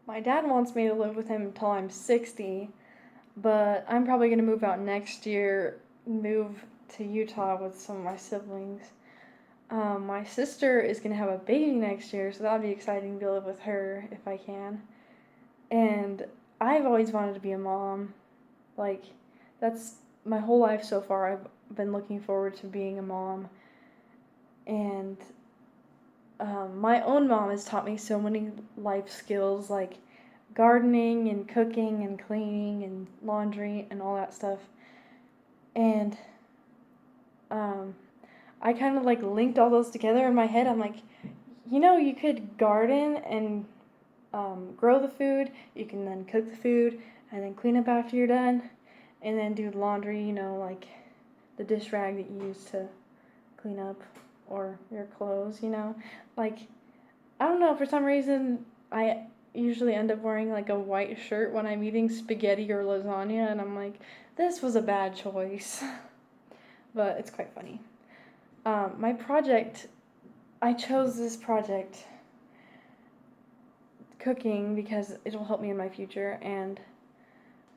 My dad wants me to live with him until I'm 60, but I'm probably going to move out next year, move to Utah with some of my siblings. My sister is going to have a baby next year, so that'll be exciting to live with her if I can. And I've always wanted to be a mom. Like, that's my whole life so far. I've been looking forward to being a mom. And my own mom has taught me so many life skills, like gardening and cooking and cleaning and laundry and all that stuff. And um, I kind of like linked all those together in my head. I'm like, you could garden and grow the food. You can then cook the food and then clean up after you're done, and then do laundry. Like the dish rag that you use to clean up or your clothes. Like I don't know, for some reason I usually end up wearing like a white shirt when I'm eating spaghetti or lasagna, and I'm like, this was a bad choice. But it's quite funny. My project, I chose this project, cooking, because it'll help me in my future. And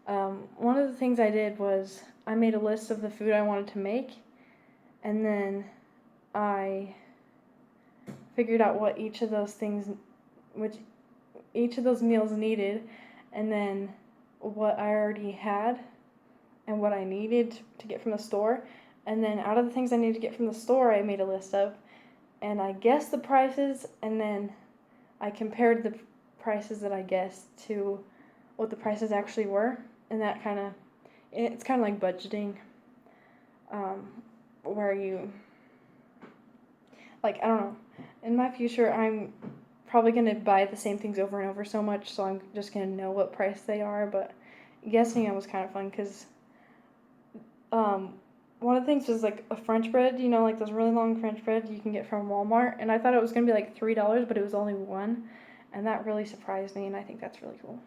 one of the things I did was I made a list of the food I wanted to make, and then I figured out what each of those things, which each of those meals needed, and then what I already had and what I needed to get from the store. And then out of the things I needed to get from the store, I made a list of, and I guessed the prices, and then I compared the prices that I guessed to what the prices actually were, and that it's kind of like budgeting, where you, like, I don't know, in my future, I'm probably going to buy the same things over and over so much, so I'm just going to know what price they are. But guessing it was kind of fun, because one of the things was like a French bread, like those really long French bread you can get from Walmart, and I thought it was going to be like $3, but it was only $1, and that really surprised me, and I think that's really cool.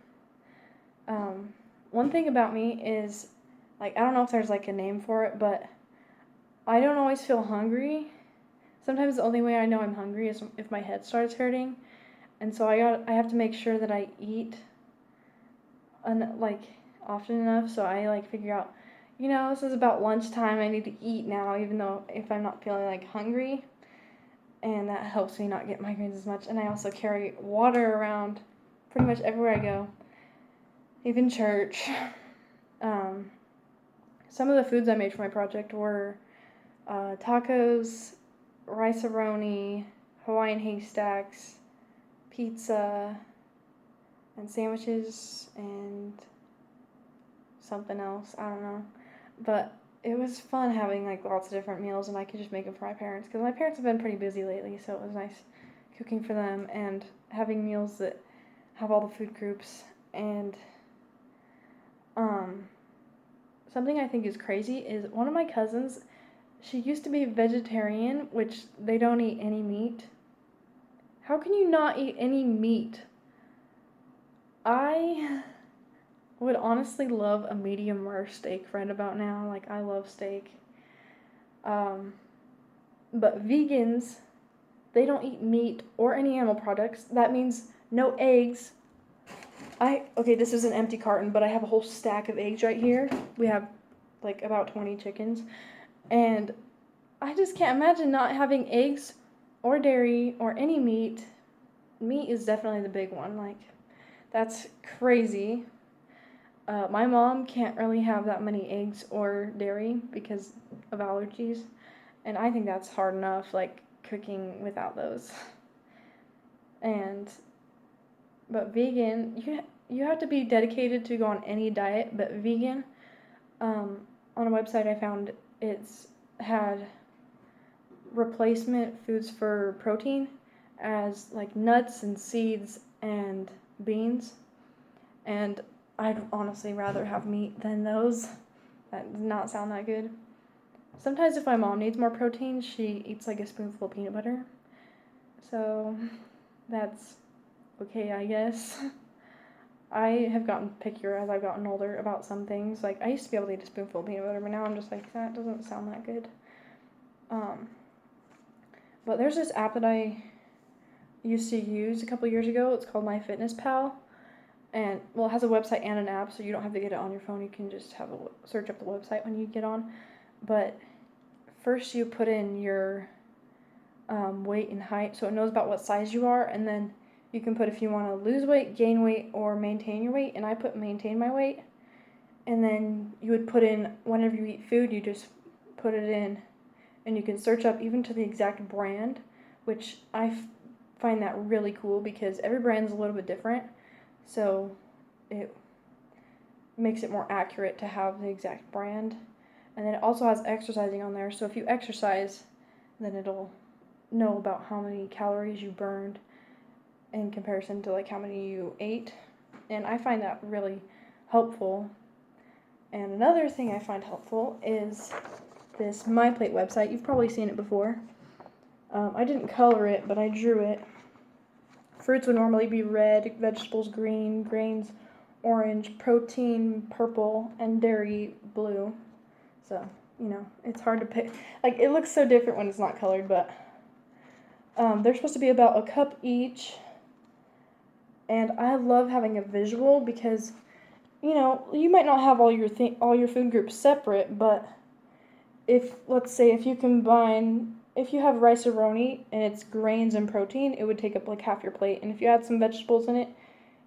One thing about me is, like, I don't know if there's like a name for it, but I don't always feel hungry. Sometimes the only way I know I'm hungry is if my head starts hurting, and so I have to make sure that I eat like often enough, so I like figure out, this is about lunchtime, I need to eat now, even though if I'm not feeling like hungry, and that helps me not get migraines as much. And I also carry water around pretty much everywhere I go, even church. Some of the foods I made for my project were tacos, rice-a-roni, Hawaiian haystacks, pizza, and sandwiches, and something else, I don't know. But it was fun having like lots of different meals, and I could just make them for my parents, because my parents have been pretty busy lately, so it was nice cooking for them and having meals that have all the food groups. And something I think is crazy is one of my cousins, she used to be vegetarian, which they don't eat any meat. How can you not eat any meat? I would honestly love a medium rare steak right about now. Like, I love steak. But vegans, they don't eat meat or any animal products. That means no eggs. Okay, this is an empty carton, but I have a whole stack of eggs right here. We have like about 20 chickens. And I just can't imagine not having eggs or dairy or any meat. Meat is definitely the big one. Like, that's crazy. My mom can't really have that many eggs or dairy because of allergies. And I think that's hard enough, like, cooking without those. But vegan, you have to be dedicated to go on any diet, but vegan, on a website I found, it's had replacement foods for protein as like nuts and seeds and beans, and I'd honestly rather have meat than those. That does not sound that good. Sometimes if my mom needs more protein, she eats like a spoonful of peanut butter, so that's okay, I guess. I have gotten pickier as I've gotten older about some things. Like, I used to be able to eat a spoonful of peanut butter, but now I'm just like, that doesn't sound that good. But there's this app that I used to use a couple years ago. It's called MyFitnessPal, And, well, it has a website and an app, so you don't have to get it on your phone. You can just have search up the website when you get on. But first you put in your weight and height, so it knows about what size you are, and then you can put if you want to lose weight, gain weight, or maintain your weight, and I put maintain my weight. And then you would put in, whenever you eat food, you just put it in, and you can search up even to the exact brand, which I find that really cool because every brand's a little bit different, so it makes it more accurate to have the exact brand. And then it also has exercising on there, so if you exercise, then it'll know about how many calories you burned in comparison to like how many you ate, and I find that really helpful. And another thing I find helpful is this MyPlate website. You've probably seen it before. I didn't color it, but I drew it. Fruits would normally be red, vegetables green, grains orange, protein purple, and dairy blue. So, it's hard to pick. Like, it looks so different when it's not colored, but they're supposed to be about a cup each. And I love having a visual because, you might not have all your food groups separate, but let's say if you have rice-a-roni and it's grains and protein, it would take up like half your plate. And if you add some vegetables in it,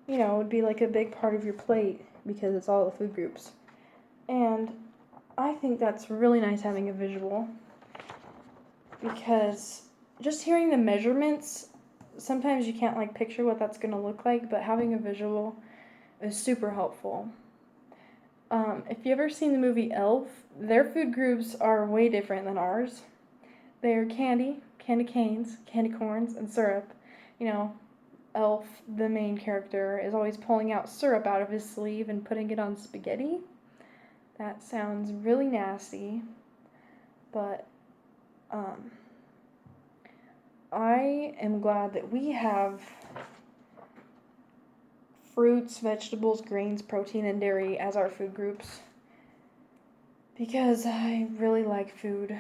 it would be like a big part of your plate because it's all the food groups. And I think that's really nice having a visual because just hearing the measurements, sometimes you can't like picture what that's going to look like, but having a visual is super helpful. If you've ever seen the movie Elf, their food groups are way different than ours. They're candy canes, candy corns, and syrup. Elf, the main character, is always pulling out syrup out of his sleeve and putting it on spaghetti. That sounds really nasty, but I am glad that we have fruits, vegetables, grains, protein, and dairy as our food groups because I really like food.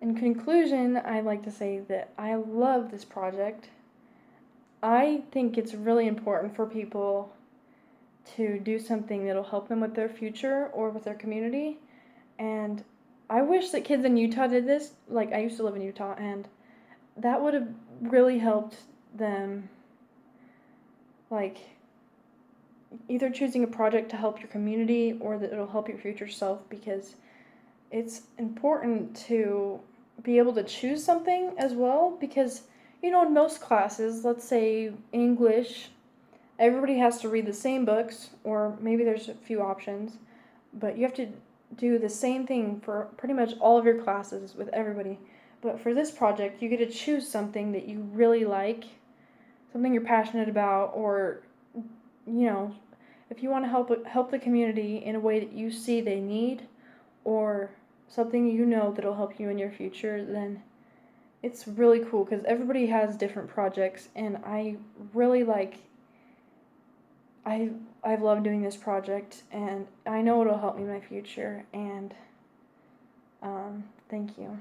In conclusion, I'd like to say that I love this project. I think it's really important for people to do something that'll help them with their future or with their community. And I wish that kids in Utah did this. Like, I used to live in Utah, and that would have really helped them, like, either choosing a project to help your community or that it'll help your future self, because it's important to be able to choose something as well, because in most classes, let's say English, everybody has to read the same books, or maybe there's a few options, but you have to do the same thing for pretty much all of your classes with everybody. But for this project, you get to choose something that you really like, something you're passionate about, or if you want to help the community in a way that you see they need, or something that'll help you in your future, then it's really cool because everybody has different projects, and I really I've loved doing this project, and I know it'll help me in my future, and thank you.